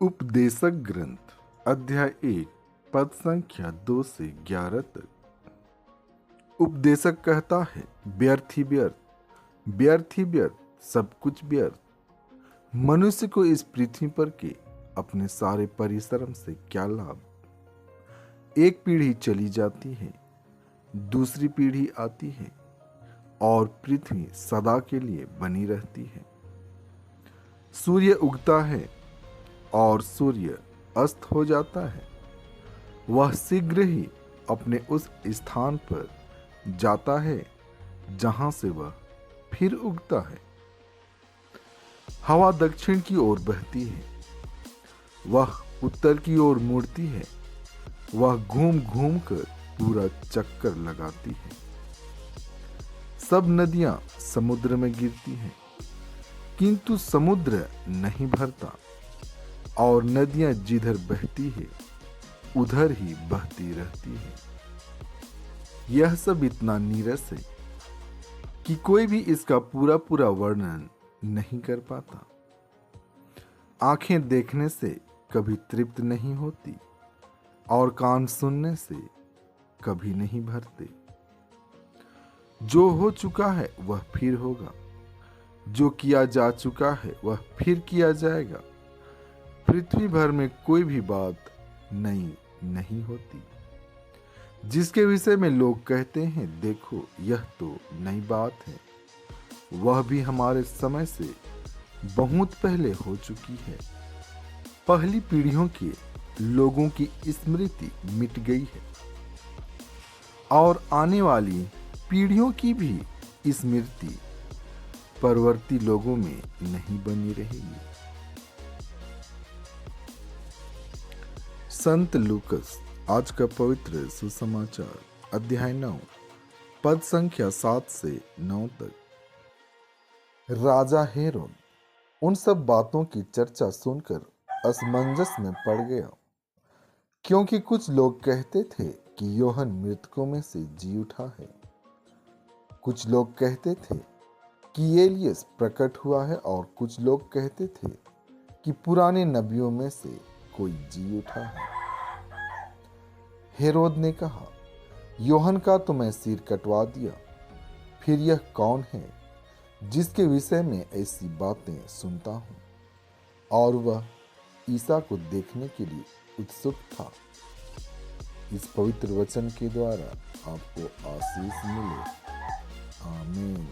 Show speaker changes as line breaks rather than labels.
उपदेशक ग्रंथ अध्याय 1 पद संख्या 2 से 11 तक। उपदेशक कहता है, व्यर्थ ही व्यर्थ, व्यर्थ ही व्यर्थ, सब कुछ व्यर्थ। मनुष्य को इस पृथ्वी पर के अपने सारे परिश्रम से क्या लाभ। एक पीढ़ी चली जाती है, दूसरी पीढ़ी आती है और पृथ्वी सदा के लिए बनी रहती है। सूर्य उगता है और सूर्य अस्त हो जाता है, वह शीघ्र ही अपने उस स्थान पर जाता है जहां से वह फिर उगता है। हवा दक्षिण की ओर बहती है, वह उत्तर की ओर मुड़ती है, वह घूम घूम कर पूरा चक्कर लगाती है। सब नदियां समुद्र में गिरती हैं, किंतु समुद्र नहीं भरता और नदियां जिधर बहती है उधर ही बहती रहती है। यह सब इतना नीरस है कि कोई भी इसका पूरा पूरा वर्णन नहीं कर पाता। आंखें देखने से कभी तृप्त नहीं होती और कान सुनने से कभी नहीं भरते। जो हो चुका है वह फिर होगा, जो किया जा चुका है वह फिर किया जाएगा। पृथ्वी भर में कोई भी बात नई नहीं होती जिसके विषय में लोग कहते हैं, देखो यह तो नई बात है, वह भी हमारे समय से बहुत पहले हो चुकी है। पहली पीढ़ियों के लोगों की स्मृति मिट गई है और आने वाली पीढ़ियों की भी स्मृति परवर्ती लोगों में नहीं बनी रहेगी। संत लूकस आज का पवित्र सुसमाचार अध्याय 9 पद संख्या 7 से 9 तक। राजा हेरोद उन सब बातों की चर्चा सुनकर असमंजस में पड़ गया, क्योंकि कुछ लोग कहते थे कि यूहन्ना मृतकों में से जी उठा है, कुछ लोग कहते थे कि एलियस प्रकट हुआ है और कुछ लोग कहते थे कि पुराने नबियों में से कोई जी उठा है। हेरोद ने कहा, यूहन्ना का तो मैं सिर कटवा दिया, फिर यह कौन है जिसके विषय में ऐसी बातें सुनता हूं। और वह ईसा को देखने के लिए उत्सुक था। इस पवित्र वचन के द्वारा आपको आशीष मिले। आमीन।